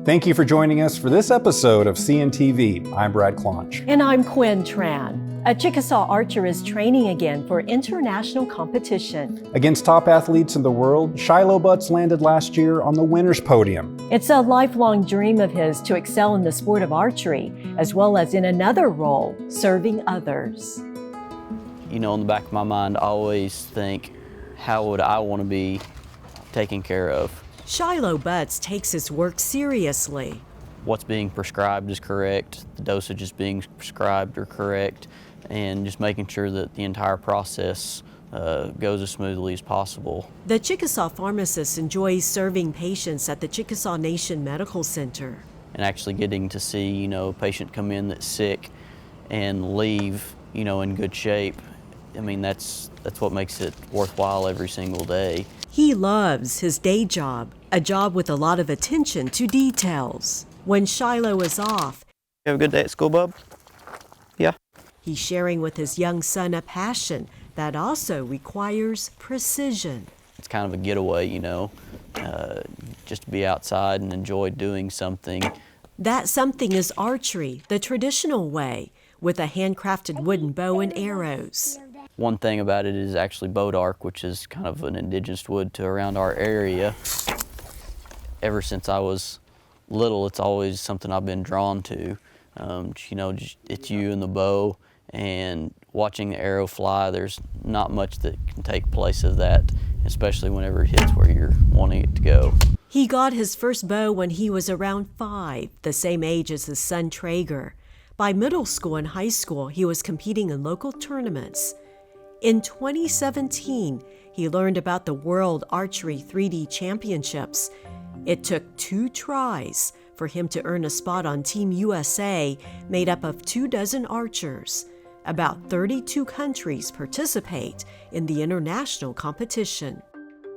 Thank you for joining us for this episode of CNTV. I'm Brad Clonch. And I'm Quin Tran. A Chickasaw archer is training again for international competition. Against top athletes in the world, Shiloh Butts landed last year on the winner's podium. It's a lifelong dream of his to excel in the sport of archery, as well as in another role, serving others. You know, in the back of my mind, I always think, how would I want to be taken care of? Shiloh Butts takes his work seriously. What's being prescribed is correct, the dosages being prescribed are correct, and just making sure that the entire process goes as smoothly as possible. The Chickasaw pharmacist enjoys serving patients at the Chickasaw Nation Medical Center. And actually getting to see, you know, a patient come in that's sick and leave, you know, in good shape. I mean, that's what makes it worthwhile every single day. He loves his day job, a job with a lot of attention to details. When Shiloh is off, You have a good day at school, bub? Yeah. he's sharing with his young son a passion that also requires precision. It's kind of a getaway, you know, just to be outside and enjoy doing something. That something is archery, the traditional way, with a handcrafted wooden bow and arrows. One thing about it is actually boat arc, which is kind of an indigenous wood to around our area. Ever since I was little, it's always something I've been drawn to. You know, it's you and the bow, and watching the arrow fly, there's not much that can take place of that, especially whenever it hits where you're wanting it to go. He got his first bow when he was around 5, the same age as his son Traeger. By middle school and high school, he was competing in local tournaments. In 2017, he learned about the World Archery 3D Championships. It took 2 tries for him to earn a spot on Team USA, made up of 24 archers. About 32 countries participate in the international competition.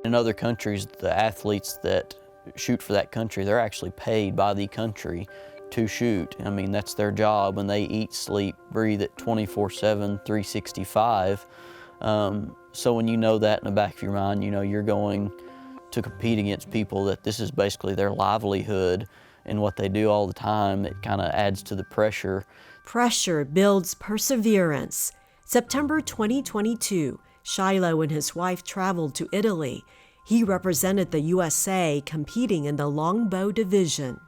In other countries, the athletes that shoot for that country, they're actually paid by the country to shoot. I mean, that's their job, and they eat, sleep, breathe it 24/7, 365. So when you know that in the back of your mind, you know you're going to compete against people that this is basically their livelihood and what they do all the time. It kind of adds to the pressure. Pressure builds perseverance. September 2022, Shiloh and his wife traveled to Italy. He represented the USA competing in the longbow division.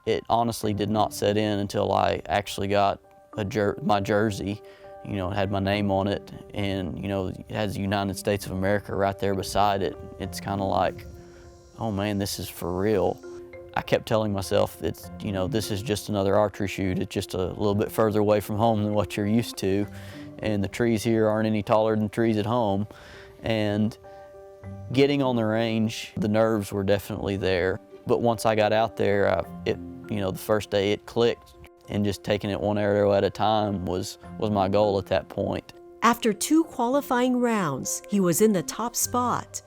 It honestly did not set in until I actually got my jersey. You know, it had my name on it, and you know, it has the United States of America right there beside it. It's kind of like, oh man, this is for real. I kept telling myself, it's, you know, this is just another archery shoot. It's just a little bit further away from home than what you're used to, and the trees here aren't any taller than trees at home. And getting on the range, the nerves were definitely there. But once I got out there, you know, the first day it clicked. And just taking it one arrow at a time was my goal at that point. After 2 qualifying rounds, he was in the top spot.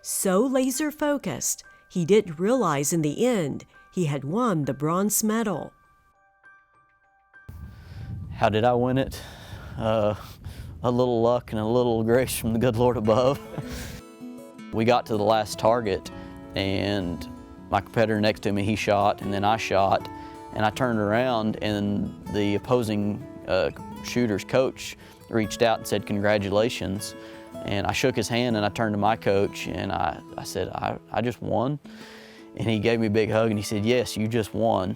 So laser focused, he didn't realize in the end he had won the bronze medal. How did I win it? A little luck and a little grace from the good Lord above. We got to the last target, and my competitor next to me, he shot, and then I shot. And I turned around, and the opposing shooter's coach reached out and said, "Congratulations." And I shook his hand, and I turned to my coach, and I said, I just won. And he gave me a big hug, and he said, "Yes, you just won."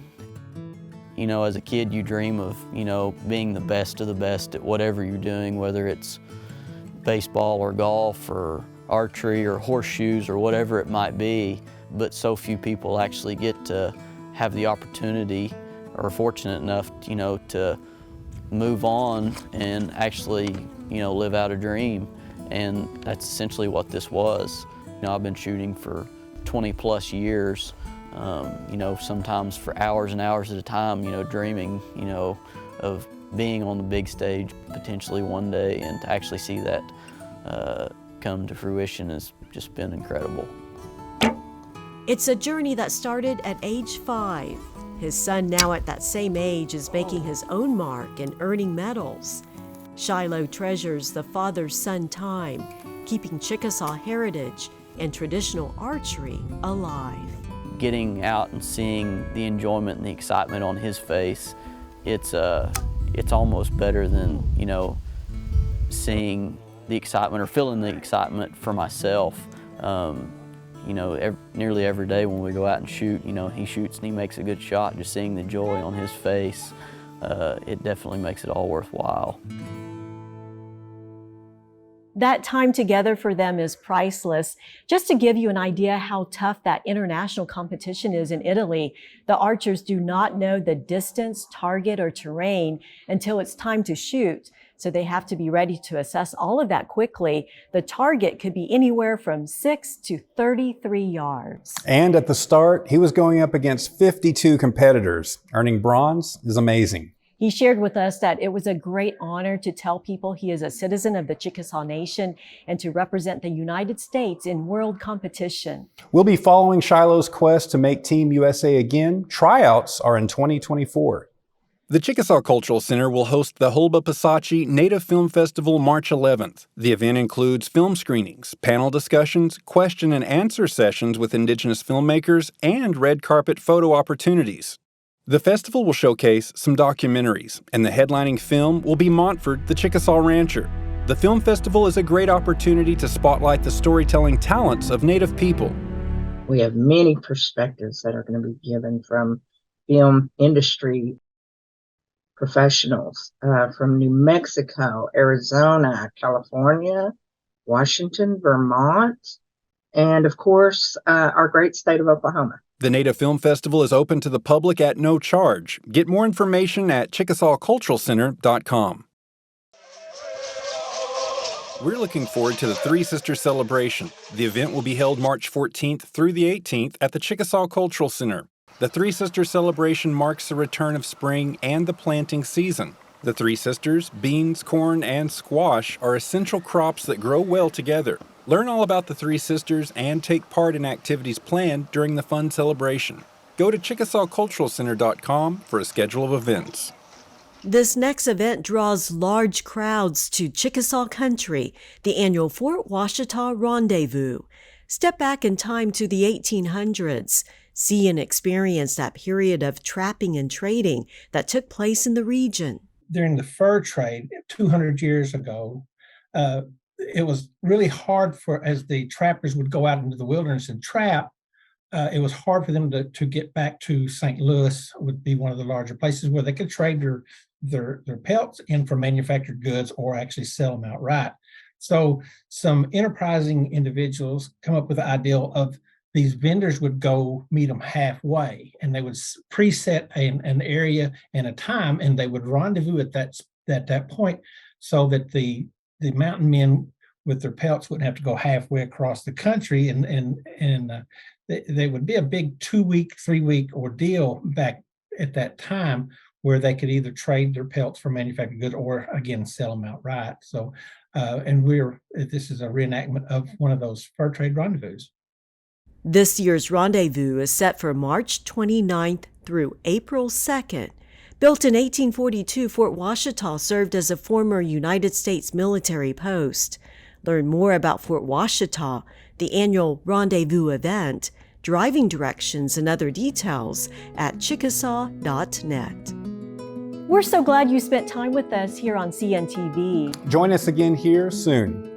You know, as a kid, you dream of, you know, being the best of the best at whatever you're doing, whether it's baseball or golf or archery or horseshoes or whatever it might be. But so few people actually get to have the opportunity or are fortunate enough, you know, to move on and actually, you know, live out a dream. And that's essentially what this was. You know, I've been shooting for 20 plus years, you know, sometimes for hours and hours at a time, you know, dreaming, you know, of being on the big stage potentially one day, and to actually see that come to fruition has just been incredible. It's a journey that started at age 5. His son, now at that same age, is making his own mark and earning medals. Shiloh treasures the father-son time, keeping Chickasaw heritage and traditional archery alive. getting out and seeing the enjoyment and the excitement on his face, it's almost better than, you know, seeing the excitement or feeling the excitement for myself. You know, nearly every day when we go out and shoot, you know, he shoots and he makes a good shot, just seeing the joy on his face, it definitely makes it all worthwhile. That time together for them is priceless. Just to give you an idea how tough that international competition is in Italy, the archers do not know the distance, target, or terrain until it's time to shoot. So they have to be ready to assess all of that quickly. The target could be anywhere from 6 to 33 yards. And at the start, he was going up against 52 competitors. Earning bronze is amazing. He shared with us that it was a great honor to tell people he is a citizen of the Chickasaw Nation and to represent the United States in world competition. We'll be following Shiloh's quest to make Team USA again. Tryouts are in 2024. The Chickasaw Cultural Center will host the Hulba Pisachi Native Film Festival March 11th. The event includes film screenings, panel discussions, question and answer sessions with Indigenous filmmakers, and red carpet photo opportunities. The festival will showcase some documentaries, and the headlining film will be Montford, the Chickasaw Rancher. The film festival is a great opportunity to spotlight the storytelling talents of Native people. We have many perspectives that are going to be given from film industry professionals from New Mexico, Arizona, California, Washington, Vermont, and of course, our great state of Oklahoma. The Native Film Festival is open to the public at no charge. Get more information at ChickasawCulturalCenter.com. We're looking forward to the Three Sisters celebration. The event will be held March 14th through the 18th at the Chickasaw Cultural Center. The Three Sisters celebration marks the return of spring and the planting season. The Three Sisters, beans, corn, and squash are essential crops that grow well together. Learn all about the Three Sisters and take part in activities planned during the fun celebration. Go to ChickasawCulturalCenter.com for a schedule of events. This next event draws large crowds to Chickasaw Country, the annual Fort Washita Rendezvous. Step back in time to the 1800s. See and experience that period of trapping and trading that took place in the region. During the fur trade 200 years ago, it was really hard as the trappers would go out into the wilderness and trap, it was hard for them to get back to St. Louis, would be one of the larger places where they could trade their pelts in for manufactured goods or actually sell them outright. So some enterprising individuals come up with the ideal of these vendors would go meet them halfway, and they would preset an area and a time, and they would rendezvous at that point so that the mountain men with their pelts wouldn't have to go halfway across the country, and they would be a big 2-week, 3-week ordeal back at that time where they could either trade their pelts for manufactured goods or again sell them outright. So, this is a reenactment of one of those fur trade rendezvous. This year's rendezvous is set for March 29th through April 2nd. Built in 1842, Fort Washita served as a former United States military post. Learn more about Fort Washita, the annual rendezvous event, driving directions, and other details at Chickasaw.net. We're so glad you spent time with us here on CNTV. Join us again here soon.